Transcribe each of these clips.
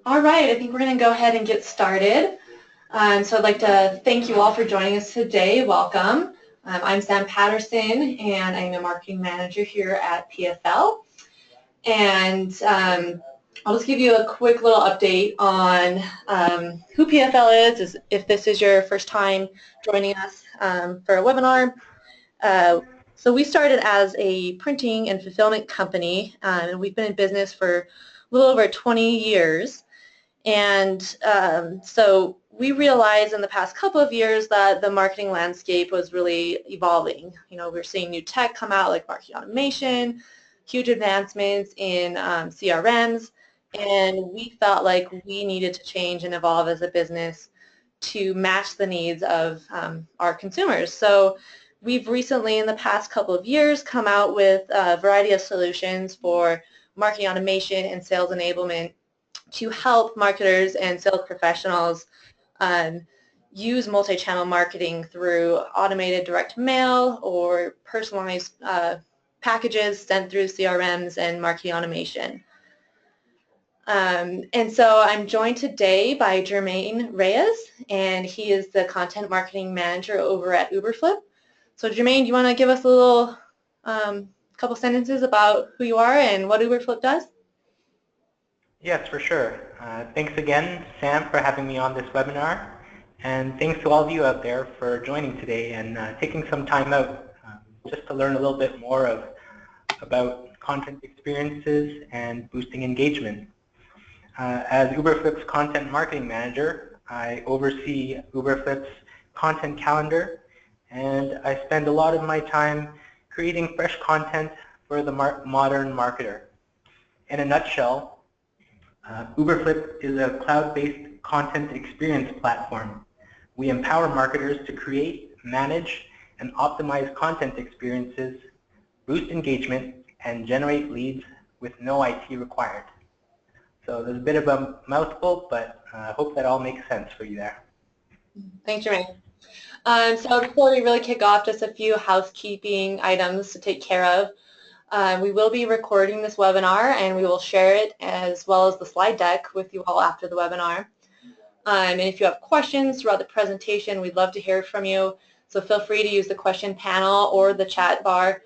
All right, I think we're going to go ahead and get started. So I'd like to thank you all for joining us today. Welcome. I'm Sam Patterson, and I'm a marketing manager here at PFL. And I'll just give you a quick little update on who PFL is if this is your first time joining us for a webinar. So we started as a printing and fulfillment company, and we've been in business for a little over 20 years. And so we realized in the past couple of years that the marketing landscape was really evolving. You know, we're seeing new tech come out like marketing automation, huge advancements in CRMs, and we felt like we needed to change and evolve as a business to match the needs of our consumers. So we've recently, in the past couple of years, come out with a variety of solutions for marketing automation and sales enablement to help marketers and sales professionals use multi-channel marketing through automated direct mail or personalized packages sent through CRMs and marketing automation. And so I'm joined today by Jermaine Reyes, and he is the content marketing manager over at Uberflip. So Jermaine, do you want to give us a little couple sentences about who you are and what Uberflip does? Yes, for sure. Thanks again, Sam, for having me on this webinar. And thanks to all of you out there for joining today and taking some time out just to learn a little bit more about content experiences and boosting engagement. As Uberflip's content marketing manager, I oversee Uberflip's content calendar, and I spend a lot of my time creating fresh content for the modern marketer. In a nutshell, Uberflip is a cloud-based content experience platform. We empower marketers to create, manage, and optimize content experiences, boost engagement, and generate leads with no IT required. So there's a bit of a mouthful, but I hope that all makes sense for you there. Thanks, Jermaine. So before we really kick off, just a few housekeeping items to take care of. We will be recording this webinar, and we will share it as well as the slide deck with you all after the webinar. And if you have questions throughout the presentation, we'd love to hear from you. So feel free to use the question panel or the chat bar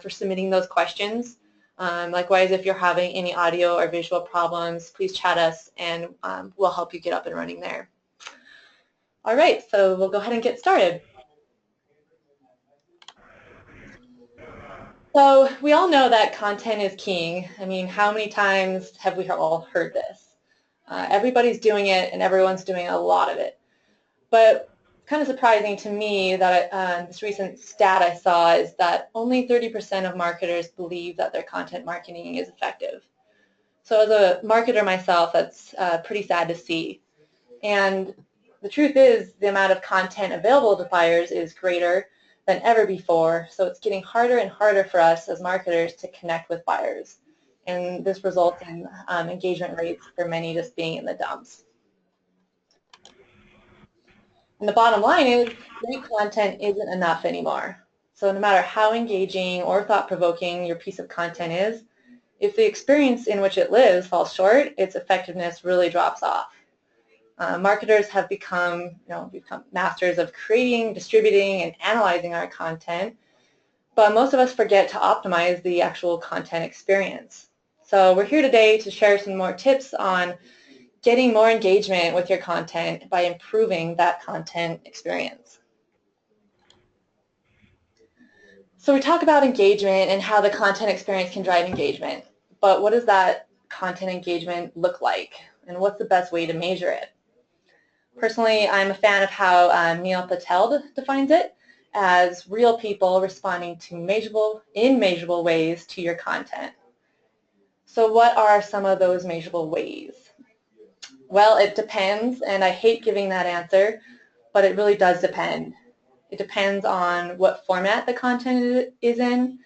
for submitting those questions. Likewise, if you're having any audio or visual problems, please chat us, and we'll help you get up and running there. All right, so we'll go ahead and get started. So we all know that content is king. I mean, how many times have we all heard this? Everybody's doing it, and everyone's doing a lot of it. But kind of surprising to me that this recent stat I saw is that only 30% of marketers believe that their content marketing is effective. So as a marketer myself, that's pretty sad to see. And the truth is the amount of content available to buyers is greater than ever before, so it's getting harder and harder for us as marketers to connect with buyers. And this results in engagement rates for many just being in the dumps. And the bottom line is great content isn't enough anymore. So no matter how engaging or thought-provoking your piece of content is, if the experience in which it lives falls short, its effectiveness really drops off. Marketers have become masters of creating, distributing, and analyzing our content, but most of us forget to optimize the actual content experience. So we're here today to share some more tips on getting more engagement with your content by improving that content experience. So we talk about engagement and how the content experience can drive engagement, but what does that content engagement look like, and what's the best way to measure it? Personally, I'm a fan of how Neil Patel defines it as real people responding to measurable ways to your content. So what are some of those measurable ways? Well, it depends, and I hate giving that answer, but it really does depend. It depends on what format the content is in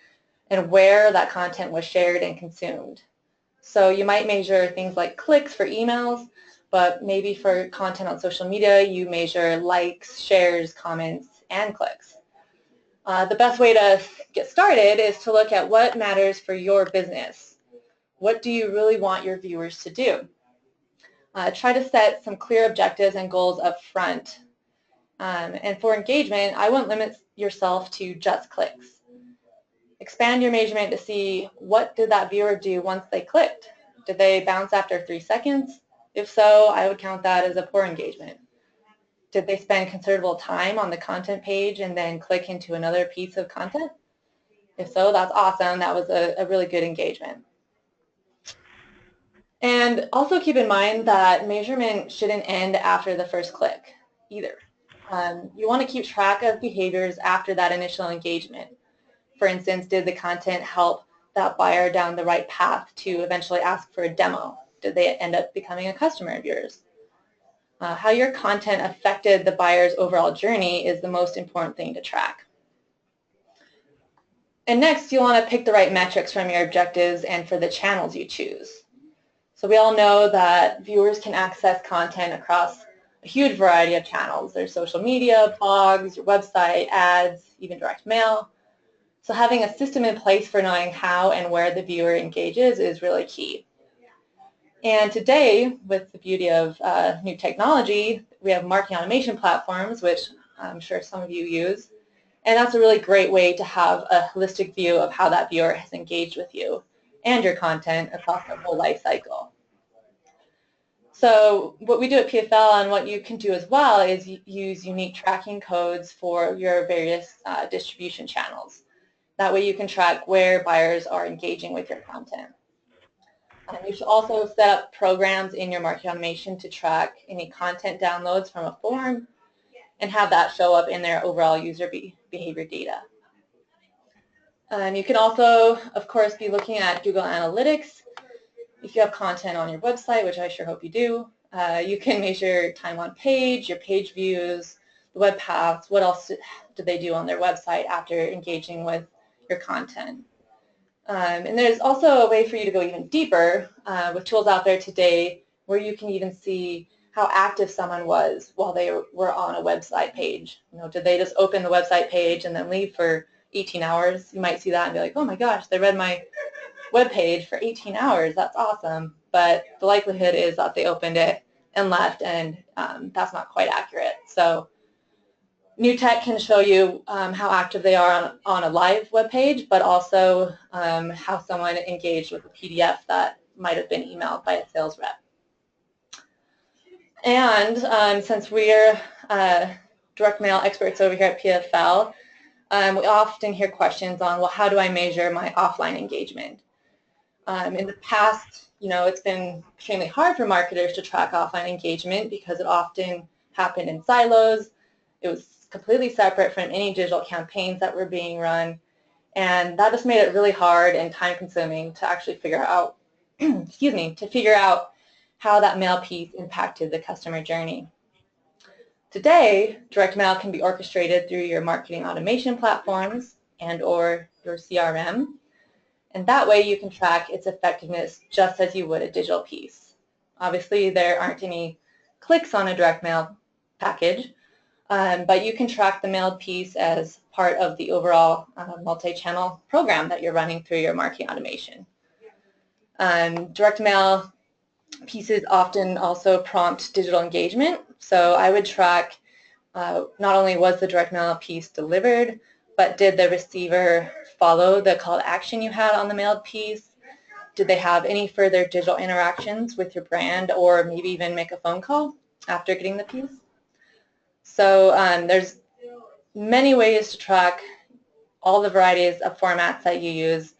and where that content was shared and consumed. So you might measure things like clicks for emails, but maybe for content on social media, you measure likes, shares, comments, and clicks. The best way to get started is to look at what matters for your business. What do you really want your viewers to do? Try to set some clear objectives and goals up front. And for engagement, I wouldn't limit yourself to just clicks. Expand your measurement to see what did that viewer do once they clicked. Did they bounce after 3 seconds? If so, I would count that as a poor engagement. Did they spend considerable time on the content page and then click into another piece of content? If so, that's awesome. That was a really good engagement. And also keep in mind that measurement shouldn't end after the first click either. You want to keep track of behaviors after that initial engagement. For instance, did the content help that buyer down the right path to eventually ask for a demo? Did they end up becoming a customer of yours? How your content affected the buyer's overall journey is the most important thing to track. And next, you'll want to pick the right metrics from your objectives and for the channels you choose. So we all know that viewers can access content across a huge variety of channels. There's social media, blogs, your website, ads, even direct mail. So having a system in place for knowing how and where the viewer engages is really key. And today, with the beauty of new technology, we have marketing automation platforms, which I'm sure some of you use. And that's a really great way to have a holistic view of how that viewer has engaged with you and your content across the whole life cycle. So what we do at PFL and what you can do as well is use unique tracking codes for your various distribution channels. That way you can track where buyers are engaging with your content. You should also set up programs in your marketing automation to track any content downloads from a form and have that show up in their overall user behavior data. And you can also, of course, be looking at Google Analytics. If you have content on your website, which I sure hope you do, you can measure time on page, your page views, the web paths, what else did they do on their website after engaging with your content. And there's also a way for you to go even deeper with tools out there today where you can even see how active someone was while they were on a website page. You know, did they just open the website page and then leave for 18 hours? You might see that and be like, oh my gosh, they read my web page for 18 hours. That's awesome. But the likelihood is that they opened it and left, and that's not quite accurate. So new tech can show you how active they are on a live web page, but also how someone engaged with a PDF that might have been emailed by a sales rep. And since we're direct mail experts over here at PFL, we often hear questions on, well, how do I measure my offline engagement? In the past, you know, it's been extremely hard for marketers to track offline engagement because it often happened in silos. It was completely separate from any digital campaigns that were being run, and that just made it really hard and time-consuming to actually figure out, excuse me, to figure out how that mail piece impacted the customer journey. Today, direct mail can be orchestrated through your marketing automation platforms and/or your CRM, and that way you can track its effectiveness just as you would a digital piece. Obviously, there aren't any clicks on a direct mail package, but you can track the mailed piece as part of the overall multi-channel program that you're running through your marketing automation. Direct mail pieces often also prompt digital engagement, so I would track not only was the direct mail piece delivered, but did the receiver follow the call to action you had on the mailed piece? Did they have any further digital interactions with your brand, or maybe even make a phone call after getting the piece? So there's many ways to track all the varieties of formats that you use.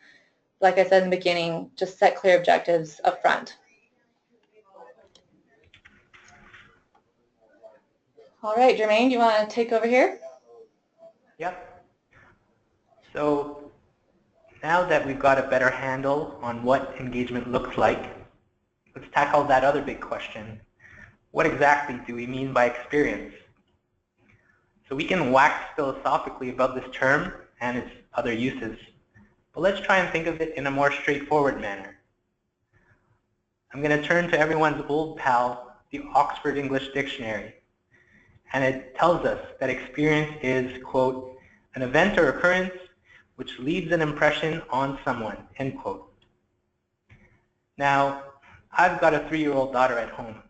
Like I said in the beginning, just set clear objectives up front. All right, Jermaine, do you want to take over here? Yep. So now that we've got a better handle on what engagement looks like, let's tackle that other big question. What exactly do we mean by experience? So we can wax philosophically about this term and its other uses, but let's try and think of it in a more straightforward manner. I'm going to turn to everyone's old pal, the Oxford English Dictionary, and it tells us that experience is, quote, an event or occurrence which leaves an impression on someone, end quote. Now, I've got a 3-year-old daughter at home,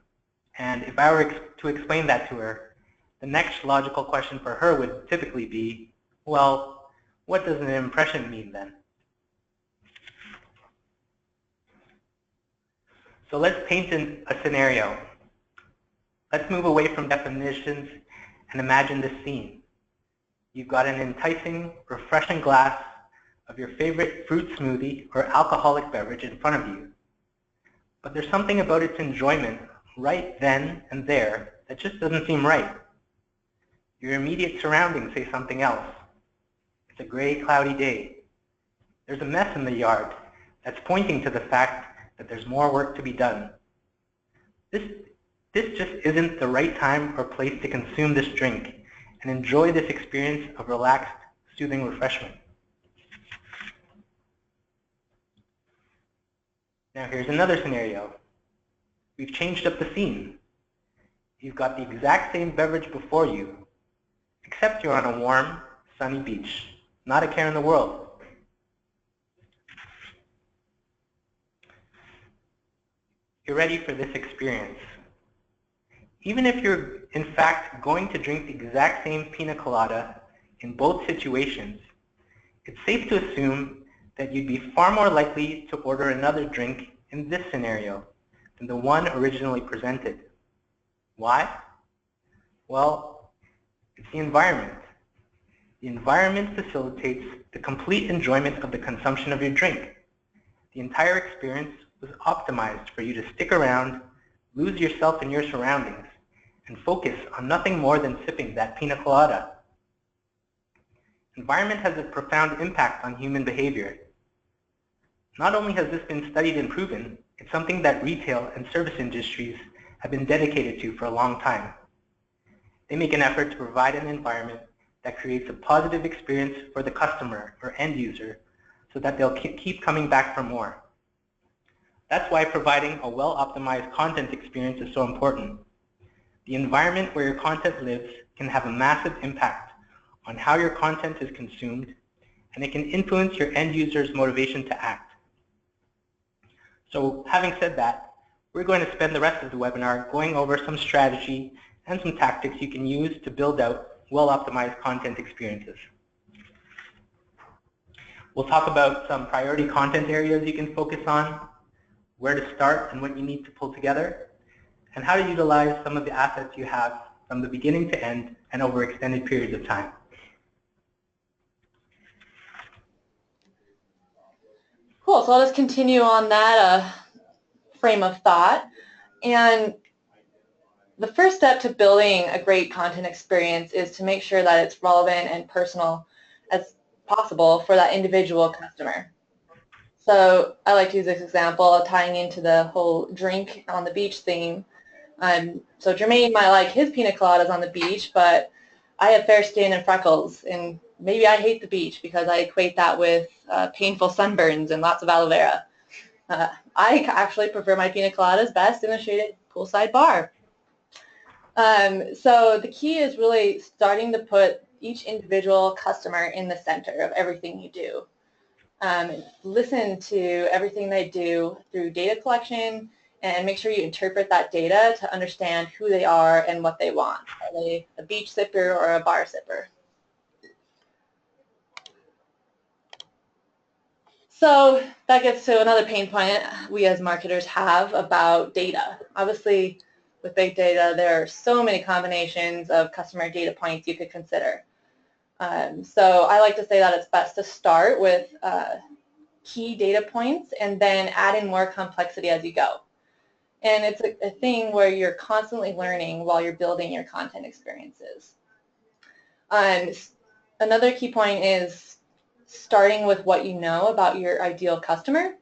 And if I were to explain that to her, the next logical question for her would typically be, well, what does an impression mean then? So let's paint a scenario. Let's move away from definitions and imagine this scene. You've got an enticing, refreshing glass of your favorite fruit smoothie or alcoholic beverage in front of you. But there's something about its enjoyment right then and there that just doesn't seem right. Your immediate surroundings say something else. It's a gray, cloudy day. There's a mess in the yard that's pointing to the fact that there's more work to be done. This just isn't the right time or place to consume this drink and enjoy this experience of relaxed, soothing refreshment. Now here's another scenario. We've changed up the scene. You've got the exact same beverage before you, except you're on a warm, sunny beach. Not a care in the world. You're ready for this experience. Even if you're, in fact, going to drink the exact same pina colada in both situations, it's safe to assume that you'd be far more likely to order another drink in this scenario than the one originally presented. Why? Well, it's the environment. The environment facilitates the complete enjoyment of the consumption of your drink. The entire experience was optimized for you to stick around, lose yourself in your surroundings, and focus on nothing more than sipping that pina colada. Environment has a profound impact on human behavior. Not only has this been studied and proven, it's something that retail and service industries have been dedicated to for a long time. They make an effort to provide an environment that creates a positive experience for the customer or end user so that they'll keep coming back for more. That's why providing a well-optimized content experience is so important. The environment where your content lives can have a massive impact on how your content is consumed, and it can influence your end user's motivation to act. So having said that, we're going to spend the rest of the webinar going over some strategy and some tactics you can use to build out well-optimized content experiences. We'll talk about some priority content areas you can focus on, where to start and what you need to pull together, and how to utilize some of the assets you have from the beginning to end and over extended periods of time. Cool, so I'll just continue on that frame of thought. And the first step to building a great content experience is to make sure that it's relevant and personal as possible for that individual customer. So I like to use this example of tying into the whole drink on the beach theme. So Jermaine might like his pina coladas on the beach, but I have fair skin and freckles, and maybe I hate the beach because I equate that with painful sunburns and lots of aloe vera. I actually prefer my pina coladas best in a shaded poolside bar. So the key is really starting to put each individual customer in the center of everything you do. Listen to everything they do through data collection and make sure you interpret that data to understand who they are and what they want. Are they a beach sipper or a bar sipper? So that gets to another pain point we as marketers have about data. Obviously, with big data, there are so many combinations of customer data points you could consider. So I like to say that it's best to start with key data points and then add in more complexity as you go. And it's a thing where you're constantly learning while you're building your content experiences. Another key point is starting with what you know about your ideal customer.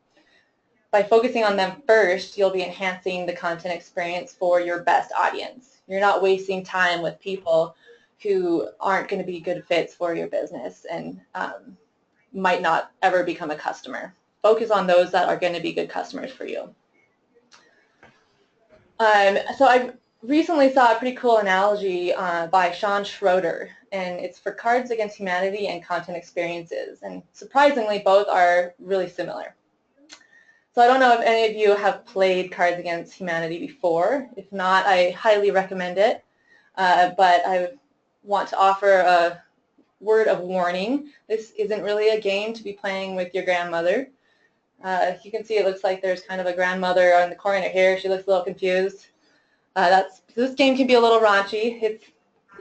By focusing on them first, you'll be enhancing the content experience for your best audience. You're not wasting time with people who aren't going to be good fits for your business and might not ever become a customer. Focus on those that are going to be good customers for you. So I recently saw a pretty cool analogy by Sean Schroeder, and it's for Cards Against Humanity and content experiences. And surprisingly, both are really similar. So I don't know if any of you have played Cards Against Humanity before. If not, I highly recommend it. But I want to offer a word of warning. This isn't really a game to be playing with your grandmother. You can see it looks like there's kind of a grandmother on the corner here. She looks a little confused. This game can be a little raunchy. The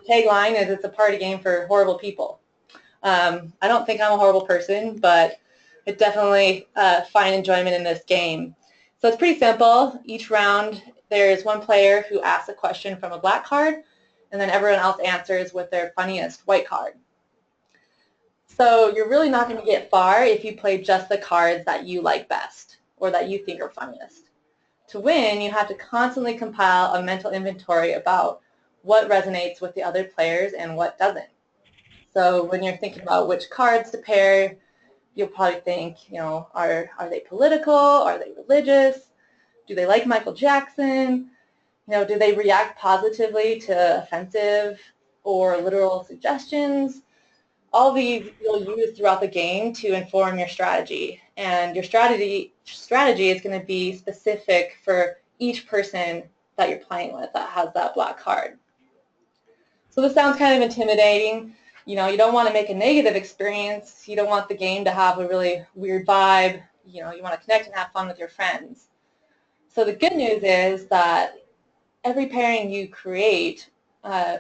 tagline is it's a party game for horrible people. I don't think I'm a horrible person, but I definitely find enjoyment in this game. So it's pretty simple. Each round there's one player who asks a question from a black card, and then everyone else answers with their funniest white card. So you're really not going to get far if you play just the cards that you like best or that you think are funniest. To win, you have to constantly compile a mental inventory about what resonates with the other players and what doesn't. So when you're thinking about which cards to pair, you'll probably think, are they political? Are they religious? Do they like Michael Jackson? Do they react positively to offensive or literal suggestions? All these you'll use throughout the game to inform your strategy. And your strategy is going to be specific for each person that you're playing with that has that black card. So this sounds kind of intimidating. You don't want to make a negative experience. You don't want the game to have a really weird vibe. You want to connect and have fun with your friends. So the good news is that every pairing you create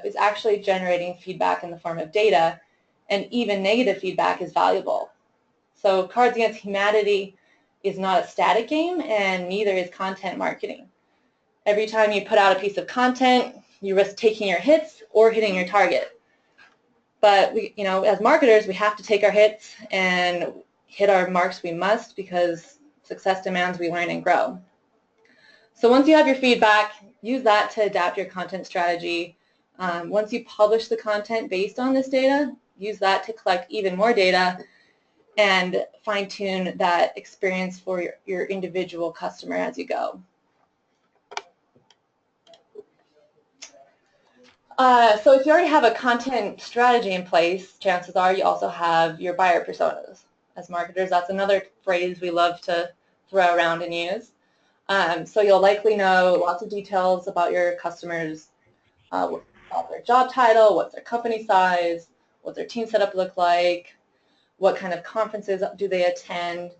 is actually generating feedback in the form of data, and even negative feedback is valuable. So Cards Against Humanity is not a static game, and neither is content marketing. Every time you put out a piece of content, you risk taking your hits or hitting your target. But as marketers, we have to take our hits and hit our marks we must, because success demands we learn and grow. So once you have your feedback, use that to adapt your content strategy. Once you publish the content based on this data, use that to collect even more data and fine-tune that experience for your individual customer as you go. So if you already have a content strategy in place, chances are you also have your buyer personas. As marketers, that's another phrase we love to throw around and use. So you'll likely know lots of details about your customers, about their job title, what's their company size, what's their team setup look like, what kind of conferences do they attend.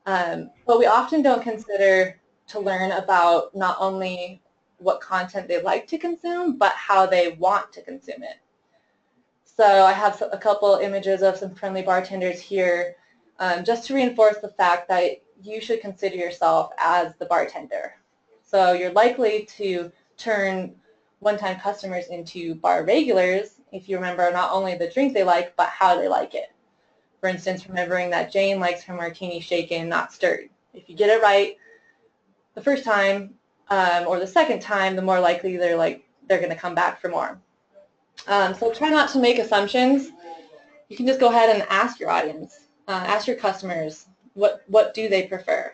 But we often don't consider to learn about not only what content they like to consume, but how they want to consume it. So I have a couple images of some friendly bartenders here, just to reinforce the fact that you should consider yourself as the bartender. So you're likely to turn one-time customers into bar regulars if you remember not only the drink they like, but how they like it. For instance, remembering that Jane likes her martini shaken, not stirred. If you get it right the first time or the second time, the more likely they're going to come back for more. So try not to make assumptions. You can just go ahead and ask your audience, ask your customers, what do they prefer?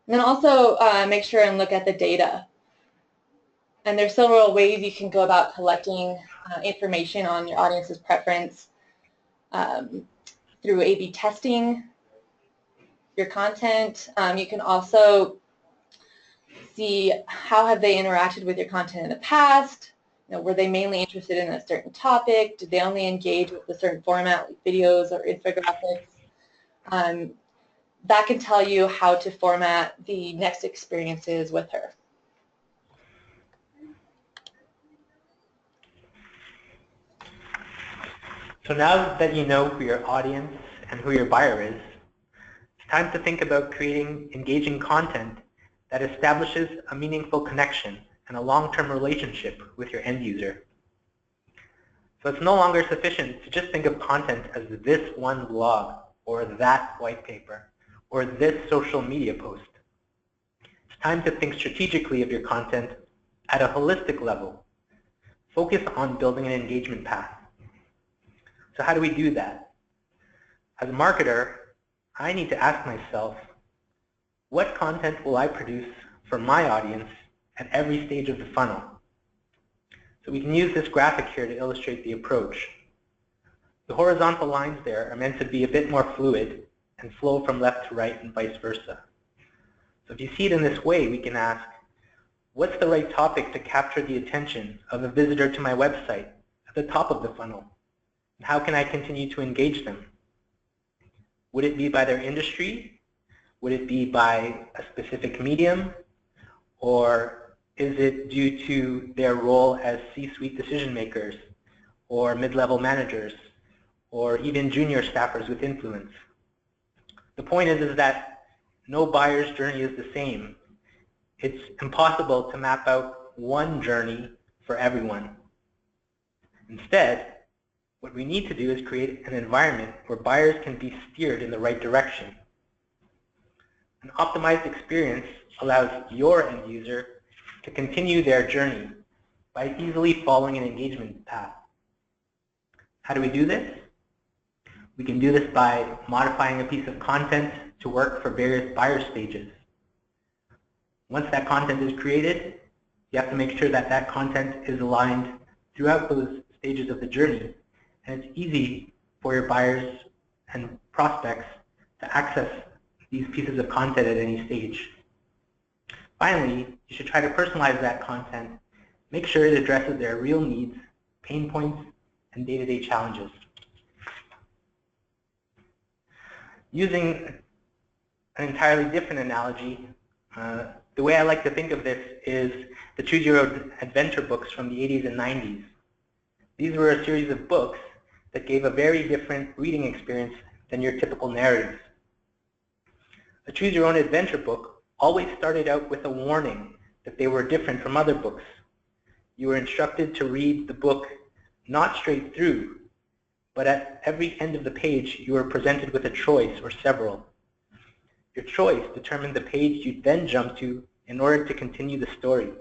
And then also make sure and look at the data. And there's several ways you can go about collecting information on your audience's preference through A/B testing your content. You can also see how have they interacted with your content in the past. Were they mainly interested in a certain topic? Did they only engage with a certain format, like videos or infographics? That can tell you how to format the next experiences with her. So now that you know who your audience and who your buyer is, it's time to think about creating engaging content that establishes a meaningful connection and a long-term relationship with your end user. So it's no longer sufficient to just think of content as this one blog or that white paper or this social media post. It's time to think strategically of your content at a holistic level. Focus on building an engagement path. So how do we do that? As a marketer, I need to ask myself, what content will I produce for my audience at every stage of the funnel? So we can use this graphic here to illustrate the approach. The horizontal lines there are meant to be a bit more fluid and flow from left to right and vice versa. So if you see it in this way, we can ask, what's the right topic to capture the attention of a visitor to my website at the top of the funnel? And how can I continue to engage them? Would it be by their industry? Would it be by a specific medium? Or is it due to their role as C-suite decision makers or mid-level managers or even junior staffers with influence? The point is that no buyer's journey is the same. It's impossible to map out one journey for everyone. Instead, what we need to do is create an environment where buyers can be steered in the right direction. An optimized experience allows your end user to continue their journey by easily following an engagement path. How do we do this? We can do this by modifying a piece of content to work for various buyer stages. Once that content is created, you have to make sure that that content is aligned throughout those stages of the journey, and it's easy for your buyers and prospects to access these pieces of content at any stage. Finally, you should try to personalize that content, make sure it addresses their real needs, pain points, and day-to-day challenges. Using an entirely different analogy, the way I like to think of this is the Choose Your Own Adventure books from the 80s and 90s. These were a series of books that gave a very different reading experience than your typical narrative. A Choose Your Own Adventure book always started out with a warning that they were different from other books. You were instructed to read the book not straight through, but at every end of the page you were presented with a choice or several. Your choice determined the page you'd then jump to in order to continue the story.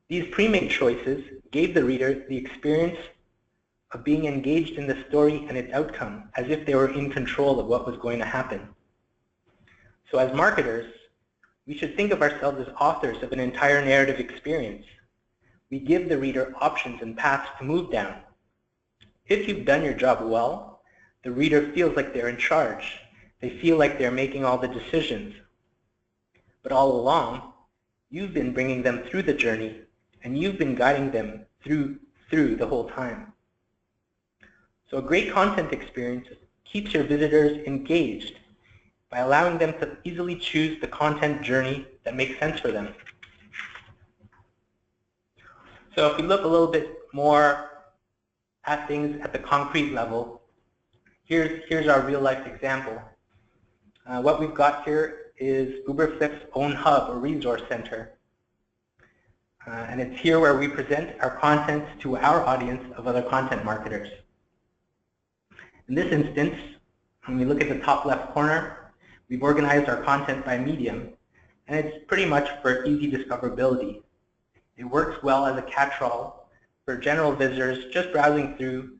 These pre-made choices gave the reader the experience of being engaged in the story and its outcome as if they were in control of what was going to happen. So as marketers, we should think of ourselves as authors of an entire narrative experience. We give the reader options and paths to move down. If you've done your job well, the reader feels like they're in charge. They feel like they're making all the decisions. But all along, you've been bringing them through the journey, and you've been guiding them through the whole time. So a great content experience keeps your visitors engaged by allowing them to easily choose the content journey that makes sense for them. So if we look a little bit more at things at the concrete level, here's our real-life example. What we've got here is Uberflip's own hub or resource center. And it's here where we present our content to our audience of other content marketers. In this instance, when we look at the top left corner, we've organized our content by medium, and it's pretty much for easy discoverability. It works well as a catch-all for general visitors just browsing through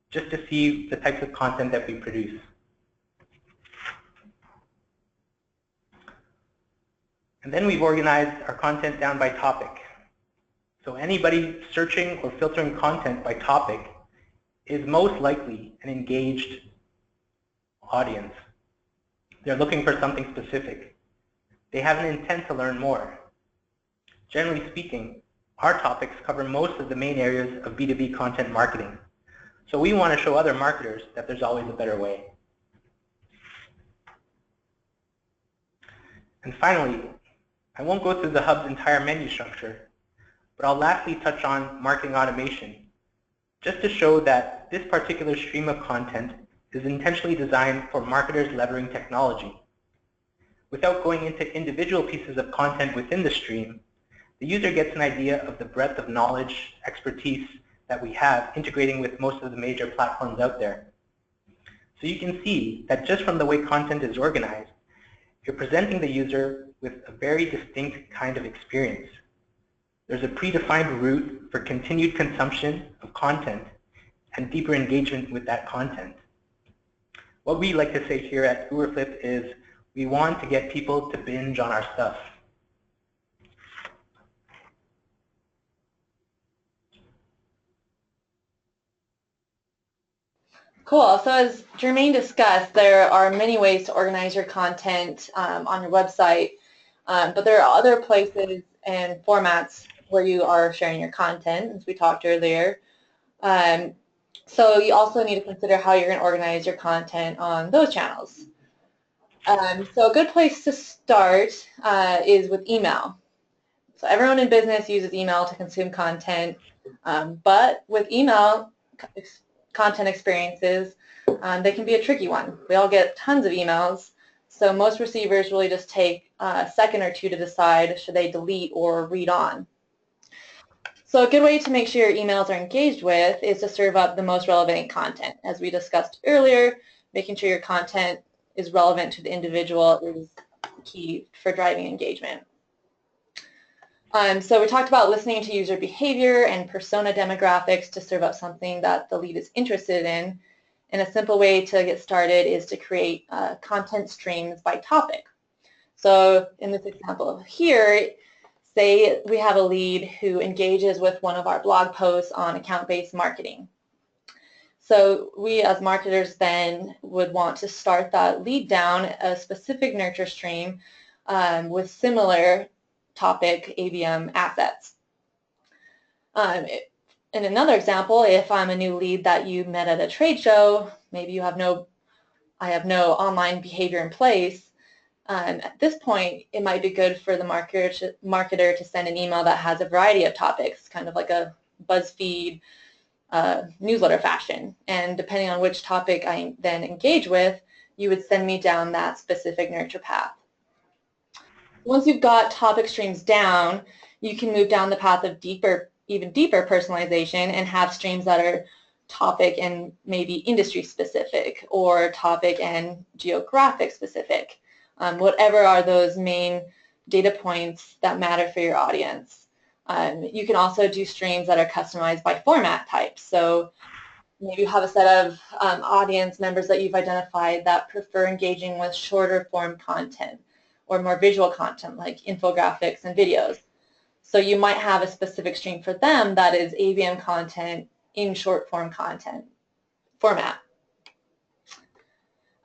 just to see the types of content that we produce. And then we've organized our content down by topic. So anybody searching or filtering content by topic is most likely an engaged audience. They're looking for something specific. They have an intent to learn more. Generally speaking, our topics cover most of the main areas of B2B content marketing. So we want to show other marketers that there's always a better way. And finally, I won't go through the hub's entire menu structure, but I'll lastly touch on marketing automation, just to show that this particular stream of content is intentionally designed for marketers leveraging technology. Without going into individual pieces of content within the stream, the user gets an idea of the breadth of knowledge, expertise that we have integrating with most of the major platforms out there. So you can see that just from the way content is organized, you're presenting the user with a very distinct kind of experience. There's a predefined route for continued consumption of content and deeper engagement with that content. What we like to say here at Uberflip is we want to get people to binge on our stuff. Cool. So as Jermaine discussed, there are many ways to organize your content on your website, but there are other places and formats where you are sharing your content, as we talked earlier. So you also need to consider how you're going to organize your content on those channels. So a good place to start is with email. So everyone in business uses email to consume content, but with email content experiences, they can be a tricky one. We all get tons of emails, so most receivers really just take a second or two to decide should they delete or read on. So a good way to make sure your emails are engaged with is to serve up the most relevant content. As we discussed earlier, making sure your content is relevant to the individual is key for driving engagement. So we talked about listening to user behavior and persona demographics to serve up something that the lead is interested in. And a simple way to get started is to create content streams by topic. So in this example here, say we have a lead who engages with one of our blog posts on account-based marketing. So we as marketers then would want to start that lead down a specific nurture stream with similar topic ABM assets. In another example, if I'm a new lead that you met at a trade show, maybe I have no online behavior in place. At this point, it might be good for the marketer to send an email that has a variety of topics, kind of like a BuzzFeed newsletter fashion. And depending on which topic I then engage with, you would send me down that specific nurture path. Once you've got topic streams down, you can move down the path of even deeper personalization and have streams that are topic and maybe industry specific or topic and geographic specific, whatever are those main data points that matter for your audience. You can also do streams that are customized by format type. So maybe you have a set of audience members that you've identified that prefer engaging with shorter form content or more visual content like infographics and videos. So you might have a specific stream for them that is ABM content in short form content format.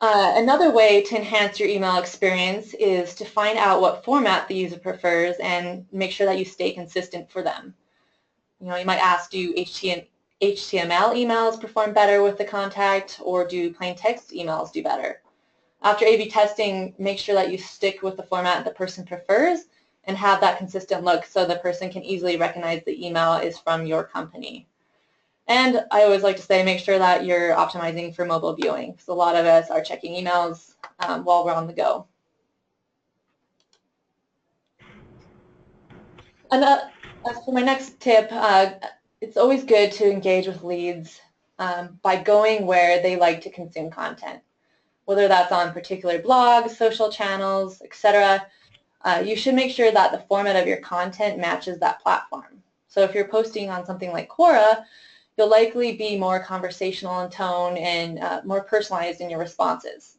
Another way to enhance your email experience is to find out what format the user prefers and make sure that you stay consistent for them. You might ask, do HTML emails perform better with the contact, or do plain text emails do better? After A/B testing, make sure that you stick with the format the person prefers and have that consistent look so the person can easily recognize the email is from your company. And I always like to say, make sure that you're optimizing for mobile viewing, because a lot of us are checking emails while we're on the go. And as for my next tip, it's always good to engage with leads by going where they like to consume content, whether that's on particular blogs, social channels, etc. You should make sure that the format of your content matches that platform. So if you're posting on something like Quora, you'll likely be more conversational in tone and more personalized in your responses.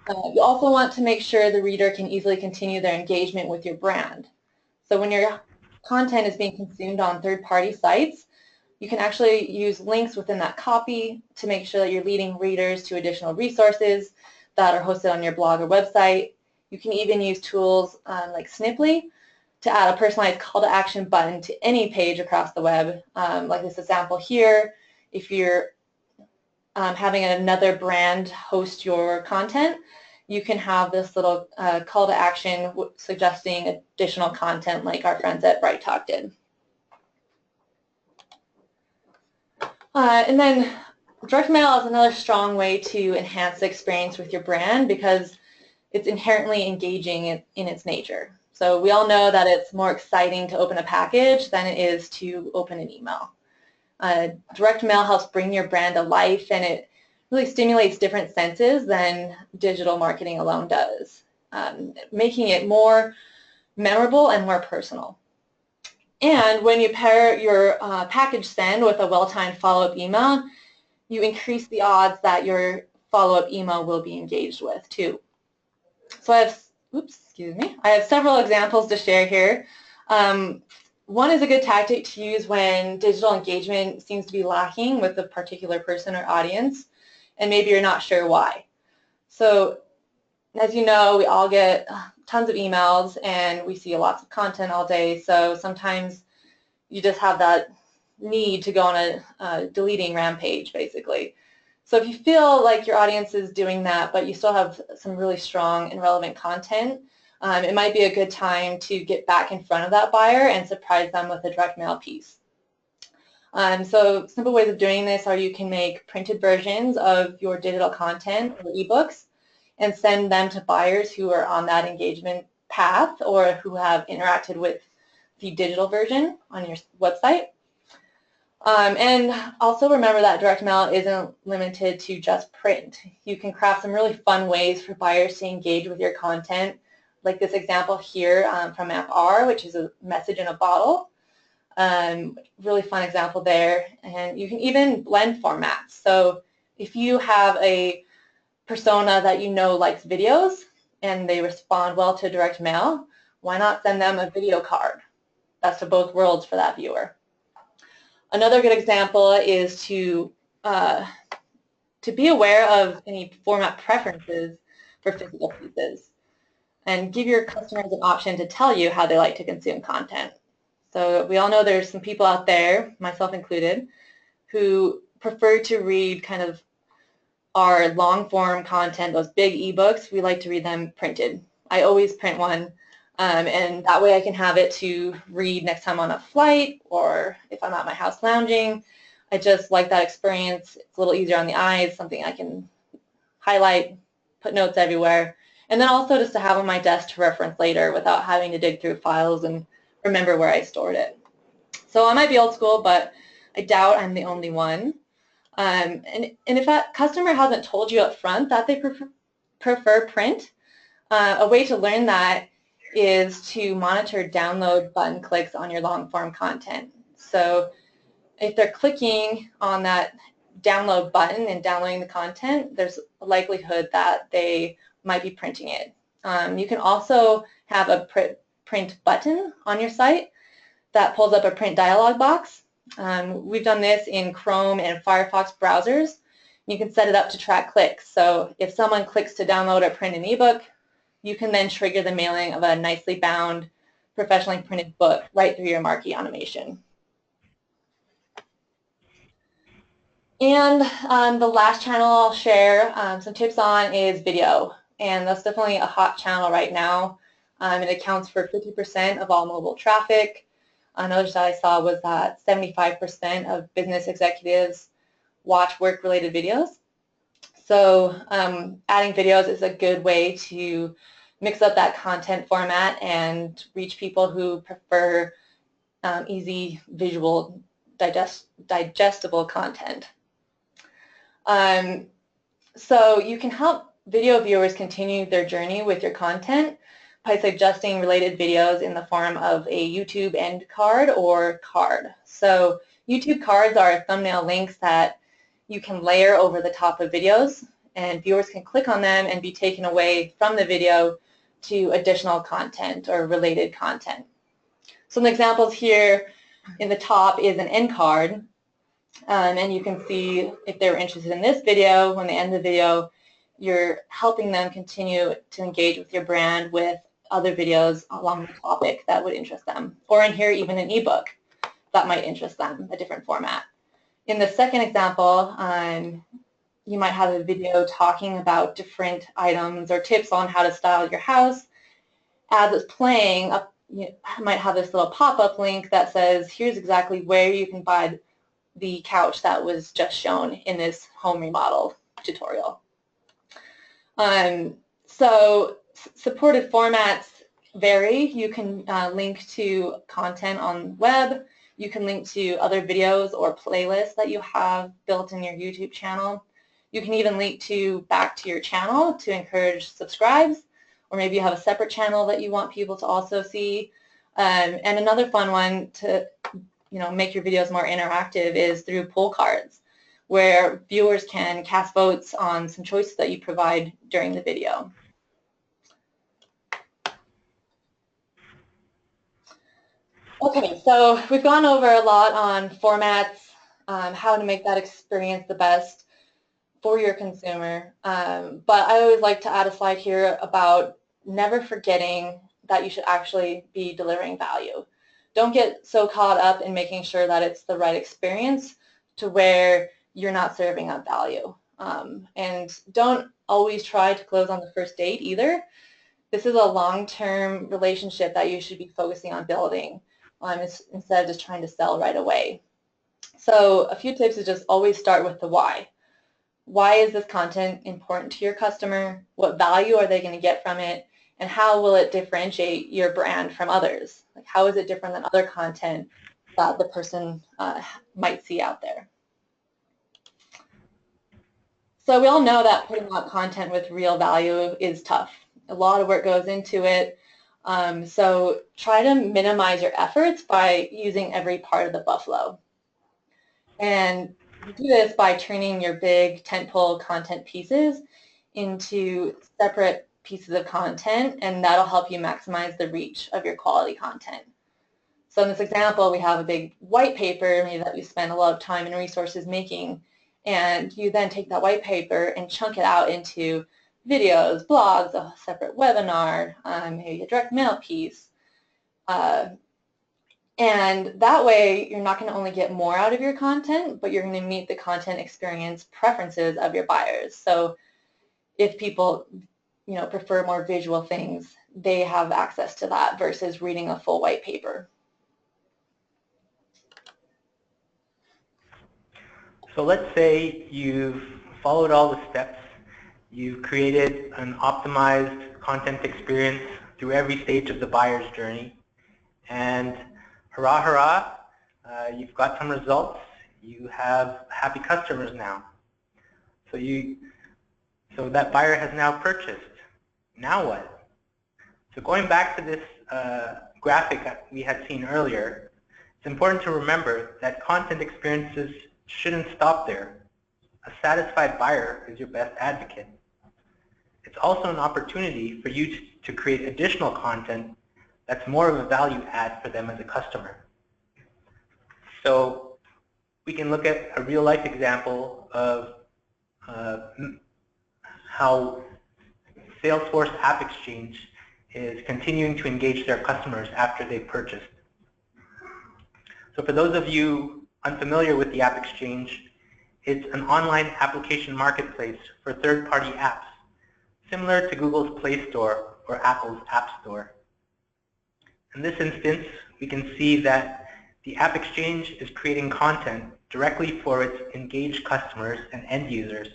You also want to make sure the reader can easily continue their engagement with your brand. So when your content is being consumed on third-party sites, you can actually use links within that copy to make sure that you're leading readers to additional resources that are hosted on your blog or website. You can even use tools like Sniply to add a personalized call to action button to any page across the web. Like this example here, if you're having another brand host your content, you can have this little call to action suggesting additional content like our friends at Bright Talk did. And then direct mail is another strong way to enhance the experience with your brand because it's inherently engaging in its nature. So we all know that it's more exciting to open a package than it is to open an email. Direct mail helps bring your brand to life, and it really stimulates different senses than digital marketing alone does, making it more memorable and more personal. And when you pair your package send with a well-timed follow-up email, you increase the odds that your follow-up email will be engaged with too. So I have several examples to share here. One is a good tactic to use when digital engagement seems to be lacking with a particular person or audience, and maybe you're not sure why. So as you know, we all get tons of emails and we see lots of content all day, so sometimes you just have that need to go on a deleting rampage, basically. So if you feel like your audience is doing that, but you still have some really strong and relevant content, it might be a good time to get back in front of that buyer and surprise them with a direct mail piece. So simple ways of doing this are you can make printed versions of your digital content or ebooks and send them to buyers who are on that engagement path or who have interacted with the digital version on your website. And also remember that direct mail isn't limited to just print. You can craft some really fun ways for buyers to engage with your content, like this example here from App R, which is a message in a bottle. Really fun example there. And you can even blend formats. So if you have a persona that you know likes videos and they respond well to direct mail, why not send them a video card? Best of both worlds for that viewer. Another good example is to be aware of any format preferences for physical pieces and give your customers an option to tell you how they like to consume content. So we all know there's some people out there, myself included, who prefer to read kind of our long-form content, those big ebooks. We like to read them printed. I always print one, and that way I can have it to read next time on a flight or if I'm at my house lounging. I just like that experience. It's a little easier on the eyes, something I can highlight, put notes everywhere, and then also just to have on my desk to reference later without having to dig through files and remember where I stored it. So I might be old school, but I doubt I'm the only one. And if that customer hasn't told you up front that they prefer print, a way to learn that is to monitor download button clicks on your long-form content. So if they're clicking on that download button and downloading the content, there's a likelihood that they might be printing it. You can also have a print button on your site that pulls up a print dialog box. We've done this in Chrome and Firefox browsers. You can set it up to track clicks. So if someone clicks to download or print an ebook, you can then trigger the mailing of a nicely bound, professionally printed book right through your marquee automation. And the last channel I'll share some tips on is video. And that's definitely a hot channel right now. It accounts for 50% of all mobile traffic. Another stat I saw was that 75% of business executives watch work-related videos. So adding videos is a good way to mix up that content format and reach people who prefer easy visual, digestible content. So you can help video viewers continue their journey with your content by suggesting related videos in the form of a YouTube end card or card. So YouTube cards are thumbnail links that you can layer over the top of videos, and viewers can click on them and be taken away from the video to additional content or related content. Some examples here in the top is an end card, and you can see if they're interested in this video, when they end the video, you're helping them continue to engage with your brand with other videos along the topic that would interest them. Or in here, even an ebook that might interest them, a different format. In the second example, you might have a video talking about different items or tips on how to style your house. As it's playing, you might have this little pop-up link that says, here's exactly where you can buy the couch that was just shown in this home remodel tutorial. So supported formats vary. You can link to content on web. You can link to other videos or playlists that you have built in your YouTube channel. You can even link back to your channel to encourage subscribes, or maybe you have a separate channel that you want people to also see. And another fun one to make your videos more interactive is through poll cards, where viewers can cast votes on some choices that you provide during the video. Okay, so we've gone over a lot on formats, how to make that experience the best for your consumer. But I always like to add a slide here about never forgetting that you should actually be delivering value. Don't get so caught up in making sure that it's the right experience to where you're not serving up value. And don't always try to close on the first date either. This is a long-term relationship that you should be focusing on building instead of just trying to sell right away. So a few tips is just always start with the why. Why is this content important to your customer? What value are they going to get from it? And how will it differentiate your brand from others? Like, how is it different than other content that the person might see out there? So we all know that putting out content with real value is tough. A lot of work goes into it. So try to minimize your efforts by using every part of the buffalo. And you do this by turning your big tentpole content pieces into separate pieces of content, and that'll help you maximize the reach of your quality content. So in this example, we have a big white paper maybe that we spend a lot of time and resources making, and you then take that white paper and chunk it out into videos, blogs, a separate webinar, maybe a direct mail piece. And that way, you're not going to only get more out of your content, but you're going to meet the content experience preferences of your buyers. So if people, prefer more visual things, they have access to that versus reading a full white paper. So let's say you've followed all the steps. You've created an optimized content experience through every stage of the buyer's journey. And hurrah, hurrah, you've got some results. You have happy customers now. So that buyer has now purchased. Now what? So going back to this graphic that we had seen earlier, it's important to remember that content experiences shouldn't stop there. A satisfied buyer is your best advocate. It's also an opportunity for you to create additional content that's more of a value add for them as a customer. So we can look at a real life example of how Salesforce App Exchange is continuing to engage their customers after they've purchased. So for those of you unfamiliar with the App Exchange, it's an online application marketplace for third-party apps, similar to Google's Play Store or Apple's App Store. In this instance, we can see that the App Exchange is creating content directly for its engaged customers and end users.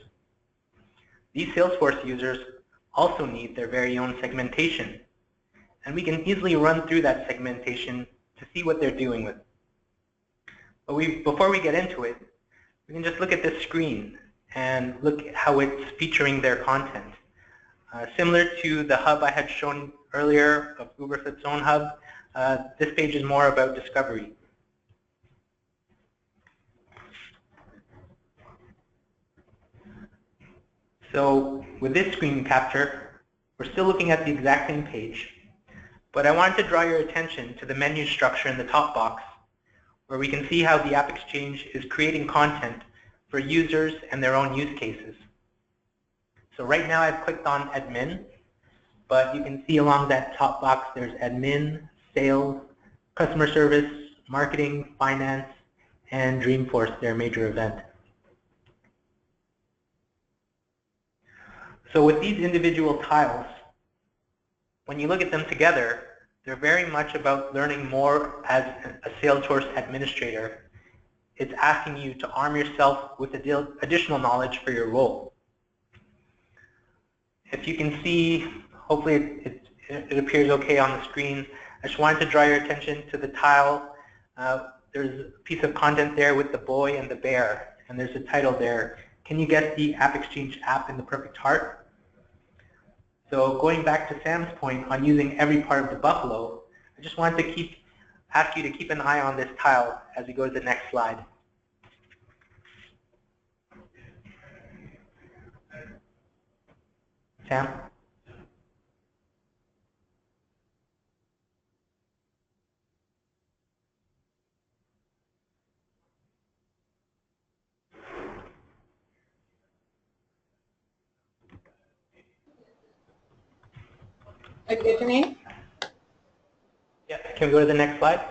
These Salesforce users also need their very own segmentation, and we can easily run through that segmentation to see what they're doing with it. But before we get into it, we can just look at this screen and look at how it's featuring their content. Similar to the hub I had shown earlier of Uberflip's own hub, this page is more about discovery. So with this screen capture, we're still looking at the exact same page, but I wanted to draw your attention to the menu structure in the top box, where we can see how the App Exchange is creating content for users and their own use cases. So right now I've clicked on admin, but you can see along that top box there's admin, sales, customer service, marketing, finance, and Dreamforce, their major event. So with these individual tiles, when you look at them together, they're very much about learning more as a Salesforce administrator. It's asking you to arm yourself with additional knowledge for your role. If you can see, hopefully it appears okay on the screen. I just wanted to draw your attention to the tile. There's a piece of content there with the boy and the bear, and there's a title there. Can you guess the App Exchange app in the perfect heart? So going back to Sam's point on using every part of the buffalo, I just wanted to ask you to keep an eye on this tile as we go to the next slide. Sam? Are you good for me? Yeah, can we go to the next slide?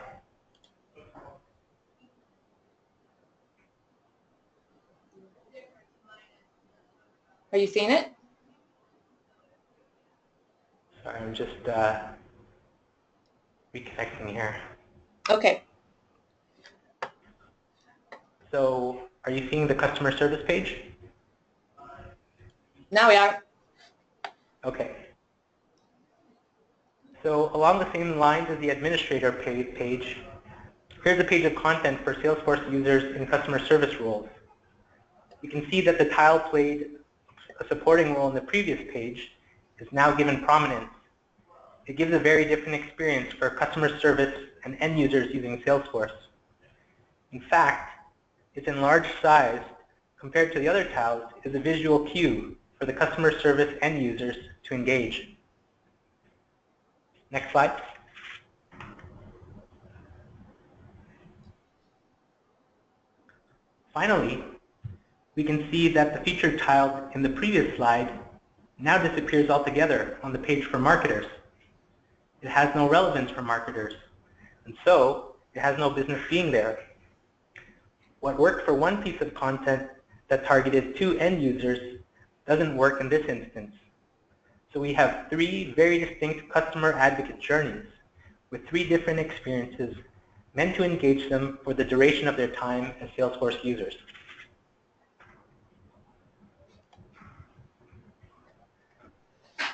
Are you seeing it? Sorry, I'm just reconnecting here. Okay. So, are you seeing the customer service page? Now we are. Okay. So, along the same lines as the administrator page, here's a page of content for Salesforce users in customer service roles. You can see that the tile played a supporting role in the previous page is now given prominence. It gives a very different experience for customer service and end users using Salesforce. In fact, its enlarged size compared to the other tiles is a visual cue for the customer service end users to engage. Next slide. Finally, we can see that the featured tile in the previous slide now disappears altogether on the page for marketers. It has no relevance for marketers, and so it has no business being there. What worked for one piece of content that targeted 2 end users doesn't work in this instance. So we have 3 very distinct customer advocate journeys with 3 different experiences meant to engage them for the duration of their time as Salesforce users.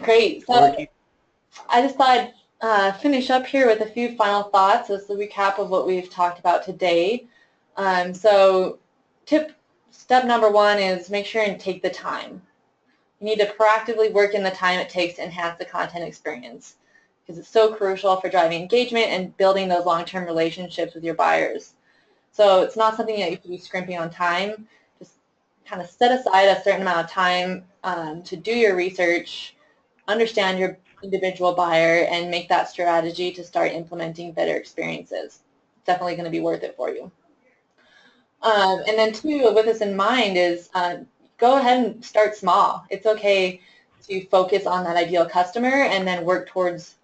Great. So I just thought I'd finish up here with a few final thoughts as the recap of what we've talked about today. So step number 1 is make sure and take the time. You need to proactively work in the time it takes to enhance the content experience because it's so crucial for driving engagement and building those long-term relationships with your buyers. So it's not something that you have to be scrimping on time. Just kind of set aside a certain amount of time to do your research, understand your individual buyer, and make that strategy to start implementing better experiences. It's definitely going to be worth it for you. And then 2, with this in mind, is go ahead and start small. It's okay to focus on that ideal customer and then work towards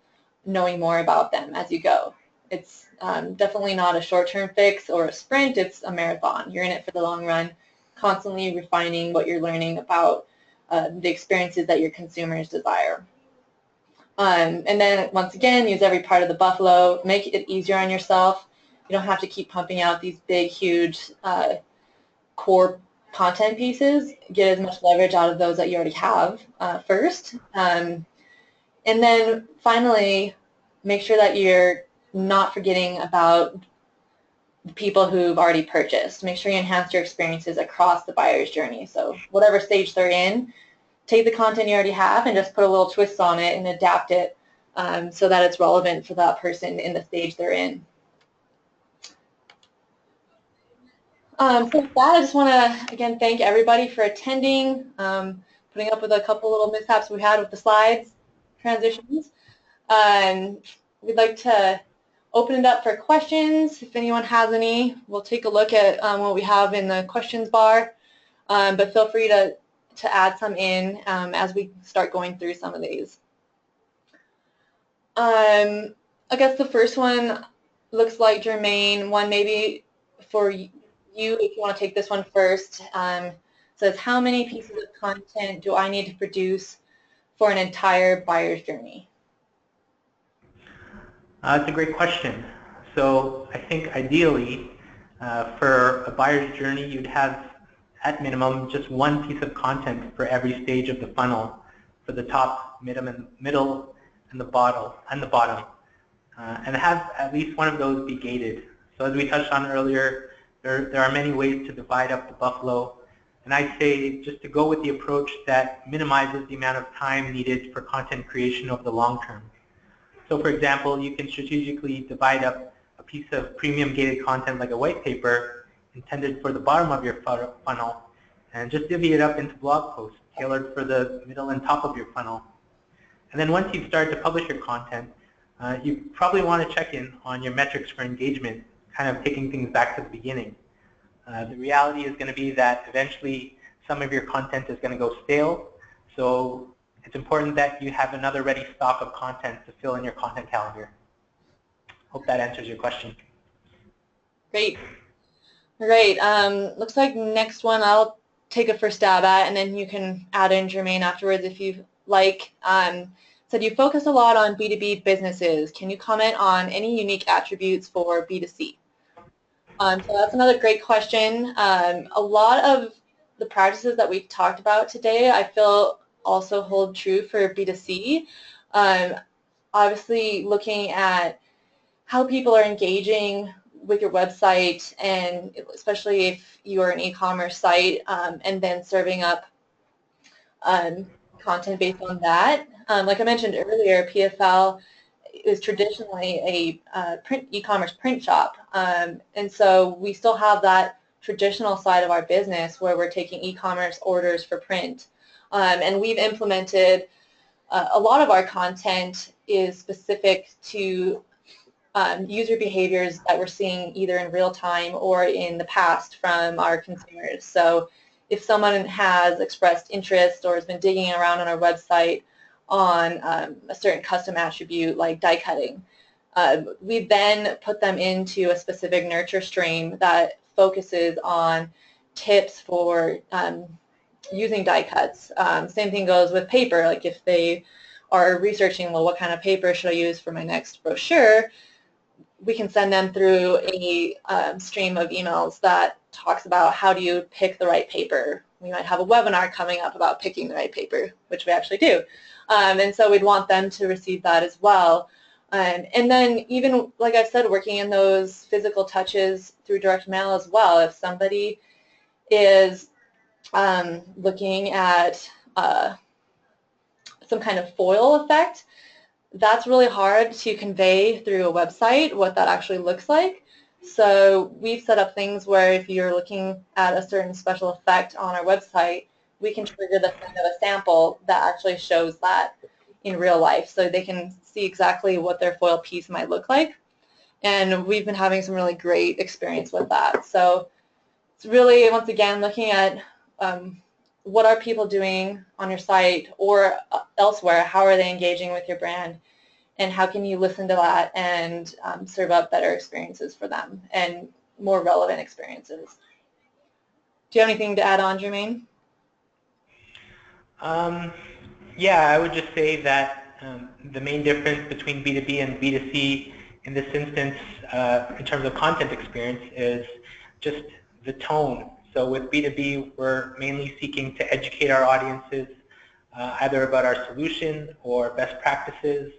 knowing more about them as you go. It's definitely not a short-term fix or a sprint. It's a marathon. You're in it for the long run, constantly refining what you're learning about the experiences that your consumers desire. And then, once again, use every part of the buffalo. Make it easier on yourself. You don't have to keep pumping out these big, huge core content pieces. Get as much leverage out of those that you already have first. And then, finally, make sure that you're not forgetting about the people who've already purchased. Make sure you enhance your experiences across the buyer's journey. So whatever stage they're in, take the content you already have and just put a little twist on it and adapt it so that it's relevant for that person in the stage they're in. So with that, I just want to, again, thank everybody for attending, putting up with a couple little mishaps we had with the slides transitions. We'd like to open it up for questions. If anyone has any, we'll take a look at what we have in the questions bar, but feel free to add some in as we start going through some of these. I guess the first one looks like Jermaine, one maybe for you if you want to take this one first. Says, how many pieces of content do I need to produce for an entire buyer's journey? That's a great question. So I think ideally for a buyer's journey, you'd have at minimum just 1 piece of content for every stage of the funnel, for the top, middle, and the bottom, and have at least one of those be gated. So as we touched on earlier, there are many ways to divide up the buffalo, and I'd say just to go with the approach that minimizes the amount of time needed for content creation over the long term. So for example, you can strategically divide up a piece of premium gated content like a white paper intended for the bottom of your funnel and just divvy it up into blog posts tailored for the middle and top of your funnel. And then once you've started to publish your content, you probably want to check in on your metrics for engagement, kind of taking things back to the beginning. The reality is going to be that eventually some of your content is going to go stale, so it's important that you have another ready stock of content to fill in your content calendar. Hope that answers your question. Great. Great. Looks like next one I'll take a first stab at, and then you can add in, Jermaine, afterwards if you like. Said you focus a lot on B2B businesses. Can you comment on any unique attributes for B2C? So that's another great question. A lot of the practices that we've talked about today, I feel also hold true for B2C. Obviously, looking at how people are engaging with your website, and especially if you are an e-commerce site, and then serving up content based on that. Like I mentioned earlier, PFL is traditionally a print e-commerce print shop, and so we still have that traditional side of our business where we're taking e-commerce orders for print, and we've implemented a lot of our content is specific to user behaviors that we're seeing either in real time or in the past from our consumers. So if someone has expressed interest or has been digging around on our website on a certain custom attribute like die cutting, we then put them into a specific nurture stream that focuses on tips for using die cuts. Same thing goes with paper. Like if they are researching, well, what kind of paper should I use for my next brochure, we can send them through a stream of emails that talks about how do you pick the right paper. We might have a webinar coming up about picking the right paper, which we actually do. And so we'd want them to receive that as well. And then even, like I said, working in those physical touches through direct mail as well. If somebody is looking at some kind of foil effect, that's really hard to convey through a website what that actually looks like. So we've set up things where if you're looking at a certain special effect on our website, we can trigger the send of a sample that actually shows that in real life so they can see exactly what their foil piece might look like. And we've been having some really great experience with that. So it's really, once again, looking at what are people doing on your site or elsewhere, how are they engaging with your brand, and how can you listen to that and serve up better experiences for them and more relevant experiences. Do you have anything to add on, Jermaine? Yeah, I would just say that the main difference between B2B and B2C in this instance in terms of content experience is just the tone. So with B2B, we're mainly seeking to educate our audiences either about our solution or best practices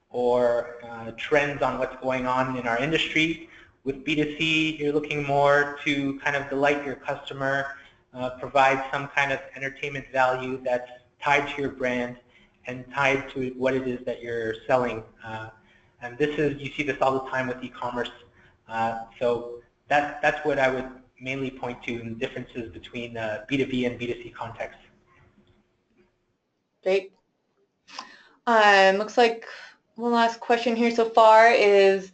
or trends on what's going on in our industry. With B2C, you're looking more to kind of delight your customer, provide some kind of entertainment value that's tied to your brand and tied to what it is that you're selling. And this is, you see this all the time with e-commerce. So that's what I would mainly point to in the differences between B2B and B2C context. Great. Looks like one last question here so far is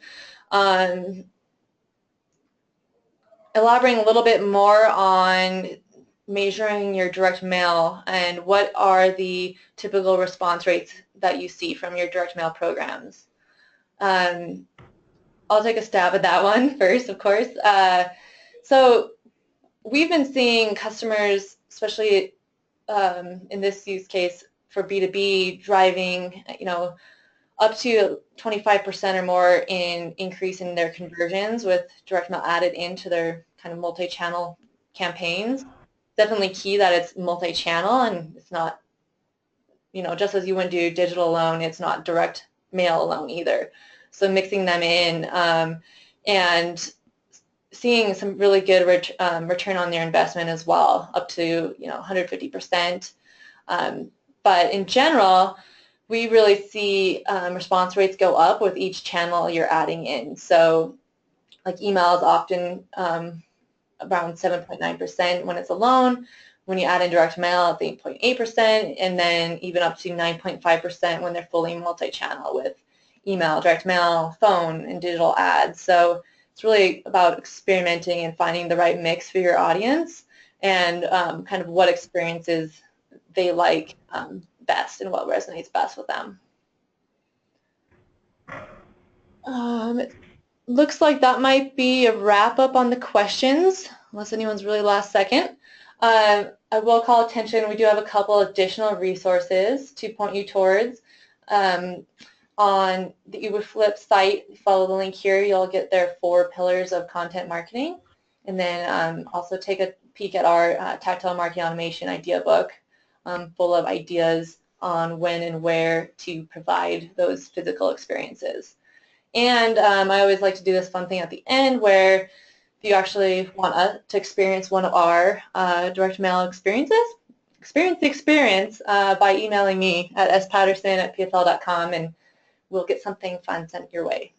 elaborating a little bit more on measuring your direct mail and what are the typical response rates that you see from your direct mail programs. I'll take a stab at that one first, of course. So we've been seeing customers, especially in this use case for B2B, driving, up to 25% or more in increase in their conversions with direct mail added into their kind of multi-channel campaigns. Definitely key that it's multi-channel and it's not, just as you wouldn't do digital alone, it's not direct mail alone either. So mixing them in and seeing some really good return on their investment as well, up to 150%. But in general, we really see response rates go up with each channel you're adding in. So like email is often around 7.9% when it's alone. When you add in direct mail, it's 8.8%, and then even up to 9.5% when they're fully multi-channel with email, direct mail, phone, and digital ads. So it's really about experimenting and finding the right mix for your audience and kind of what experiences they like best and what resonates best with them. It looks like that might be a wrap up on the questions, unless anyone's really last second. I will call attention, we do have a couple additional resources to point you towards. On the eWithFlip site, follow the link here, you'll get their 4 pillars of content marketing. And then also take a peek at our tactile marketing automation idea book, full of ideas on when and where to provide those physical experiences. And I always like to do this fun thing at the end where if you actually want to experience one of our direct mail experiences, experience the experience by emailing me at spatterson@pfl.com, and we'll get something fun sent your way.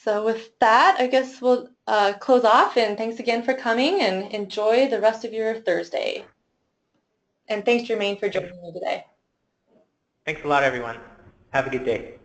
So with that, I guess we'll close off, and thanks again for coming, and enjoy the rest of your Thursday. And thanks, Jermaine, for joining me today. Thanks a lot, everyone. Have a good day.